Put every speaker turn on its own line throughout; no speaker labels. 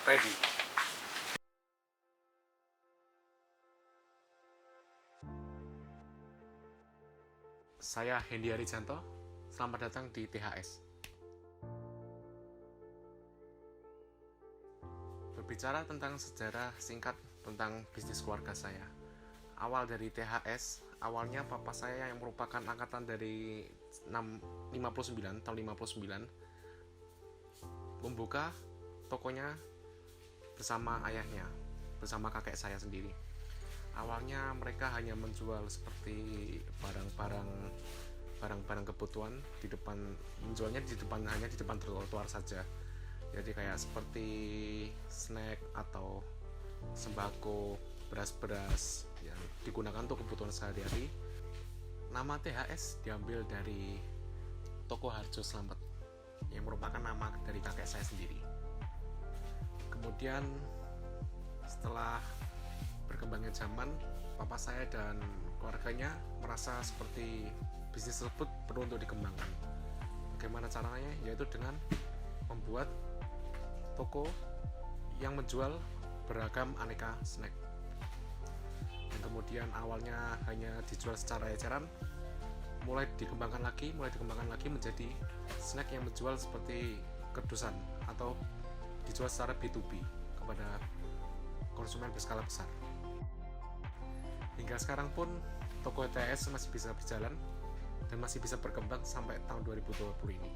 Ready. Saya Hendy Arijanto. Selamat datang di THS. Berbicara tentang sejarah singkat tentang bisnis keluarga saya. Awal dari THS, awalnya papa saya yang merupakan angkatan dari 59 tahun 59 membuka tokonya bersama ayahnya, bersama kakek saya sendiri. Awalnya mereka hanya menjual seperti barang-barang kebutuhan di depan, menjualnya hanya di depan trotoar saja. Jadi kayak seperti snack atau sembako, beras-beras yang digunakan untuk kebutuhan sehari-hari. Nama THS diambil dari Toko Harjo Slamet yang merupakan nama dari kakek saya sendiri. Kemudian setelah berkembangnya zaman, papa saya dan keluarganya merasa seperti bisnis tersebut perlu untuk dikembangkan. Bagaimana caranya? Yaitu dengan membuat toko yang menjual beragam aneka snack. Dan kemudian awalnya hanya dijual secara eceran, mulai dikembangkan lagi menjadi snack yang menjual seperti kerdusan atau dijual secara B2B kepada konsumen berskala besar. Hingga sekarang pun toko THS masih bisa berjalan dan masih bisa berkembang sampai tahun 2020 ini.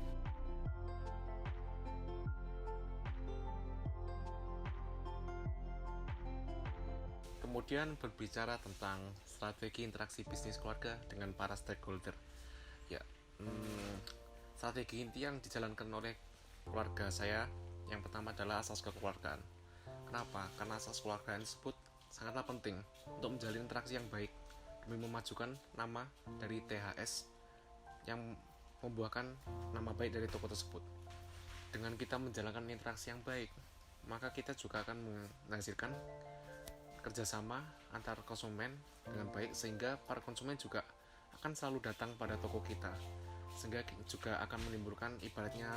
Kemudian berbicara tentang strategi interaksi bisnis keluarga dengan para stakeholder. Ya, strategi inti yang dijalankan oleh keluarga saya yang pertama adalah asas kekeluargaan. Kenapa? Karena asas kekeluargaan tersebut sangatlah penting untuk menjalin interaksi yang baik demi memajukan nama dari THS yang membuahkan nama baik dari toko tersebut. Dengan kita menjalankan interaksi yang baik, maka kita juga akan menghasilkan kerjasama antar konsumen dengan baik, sehingga para konsumen juga akan selalu datang pada toko kita, sehingga juga akan menimbulkan ibaratnya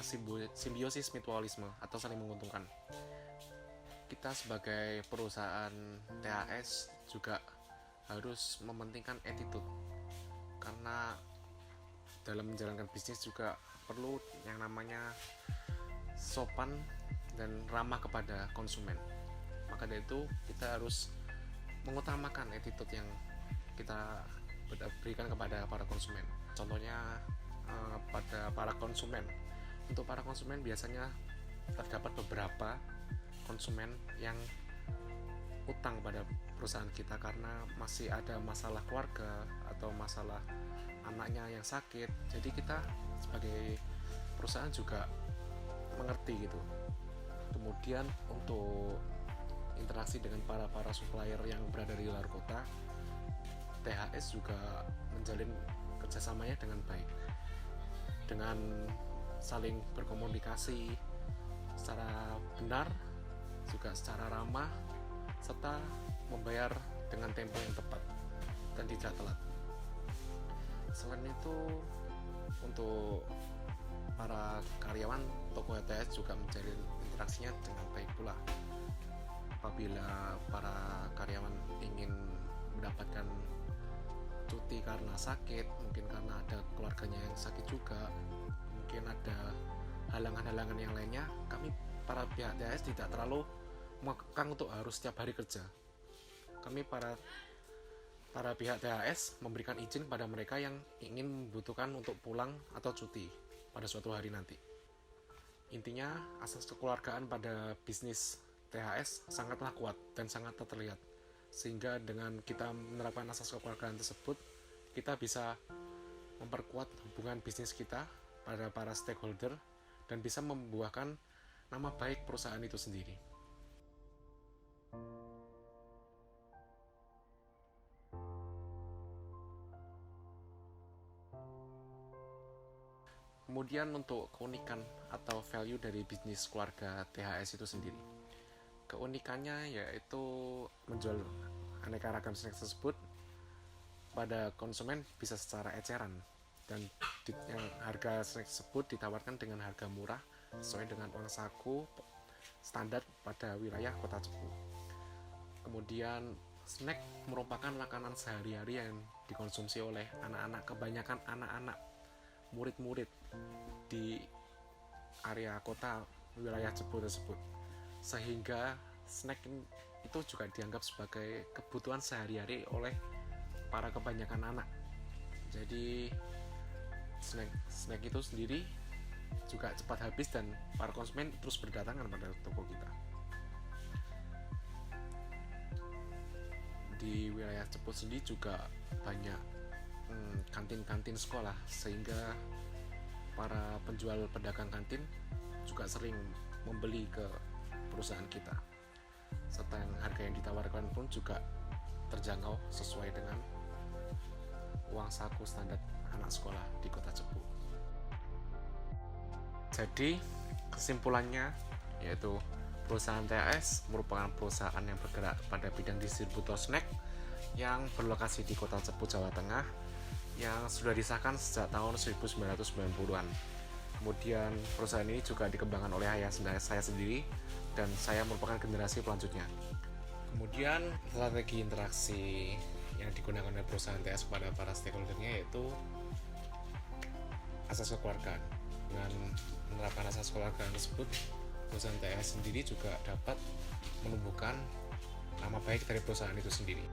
simbiosis mutualisme atau saling menguntungkan. Kita sebagai perusahaan THS juga harus mementingkan attitude, karena dalam menjalankan bisnis juga perlu yang namanya sopan dan ramah kepada konsumen. Maka dari itu kita harus mengutamakan attitude yang kita berikan kepada para konsumen. Contohnya pada para konsumen. Untuk para konsumen biasanya terdapat beberapa konsumen yang utang pada perusahaan kita karena masih ada masalah keluarga atau masalah anaknya yang sakit. Jadi kita sebagai perusahaan juga mengerti gitu. Kemudian untuk interaksi dengan para supplier yang berada di luar kota, THS juga menjalin kerjasamanya dengan baik, dengan saling berkomunikasi secara benar, juga secara ramah, serta membayar dengan tempo yang tepat dan tidak telat. Selain itu, untuk para karyawan, toko THS juga menjalin interaksinya dengan baik pula. Apabila para karyawan ingin mendapatkan cuti karena sakit, mungkin karena ada keluarganya yang sakit juga, mungkin ada halangan-halangan yang lainnya, kami para pihak THS tidak terlalu mengekang untuk harus setiap hari kerja. Kami para pihak THS memberikan izin pada mereka yang ingin membutuhkan untuk pulang atau cuti pada suatu hari nanti. Intinya, asas kekeluargaan pada bisnis THS sangatlah kuat dan sangat terlihat, sehingga dengan kita menerapkan asas kekeluargaan tersebut, kita bisa memperkuat hubungan bisnis kita pada para stakeholder dan bisa membuahkan nama baik perusahaan itu sendiri. Kemudian untuk keunikan atau value dari bisnis keluarga THS itu sendiri. Keunikannya yaitu menjual aneka ragam snack tersebut pada konsumen bisa secara eceran, dan yang harga snack tersebut ditawarkan dengan harga murah sesuai dengan uang saku standar pada wilayah Kota Cepu. Kemudian snack merupakan makanan sehari-hari yang dikonsumsi oleh anak-anak, kebanyakan anak-anak murid-murid di area kota wilayah Cepu tersebut, sehingga snack itu juga dianggap sebagai kebutuhan sehari-hari oleh para kebanyakan anak. Jadi snack itu sendiri juga cepat habis dan para konsumen terus berdatangan pada toko kita. Di wilayah Cepu sendiri juga banyak kantin-kantin sekolah, sehingga para penjual pedagang kantin juga sering membeli ke perusahaan kita, serta harga yang ditawarkan pun juga terjangkau sesuai dengan uang saku standar anak sekolah di Kota Cepu. Jadi kesimpulannya yaitu perusahaan TAS merupakan perusahaan yang bergerak pada bidang distributor snack yang berlokasi di Kota Cepu, Jawa Tengah, yang sudah disahkan sejak tahun 1990-an. Kemudian perusahaan ini juga dikembangkan oleh ayah saya sendiri dan saya merupakan generasi pelanjutnya. Kemudian strategi interaksi yang digunakan oleh perusahaan TAS kepada para stakeholder-nya yaitu asas kekeluargaan. Dengan menerapkan asas kekeluargaan tersebut, perusahaan TAS sendiri juga dapat menumbuhkan nama baik dari perusahaan itu sendiri.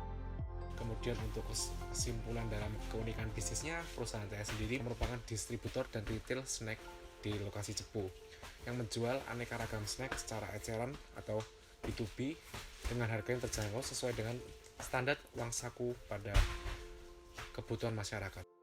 Kemudian untuk kesimpulan dalam keunikan bisnisnya, perusahaan TAS sendiri merupakan distributor dan retail snack di lokasi Cepu yang menjual aneka ragam snack secara eceran atau B2B dengan harga yang terjangkau sesuai dengan standar uang saku pada kebutuhan masyarakat.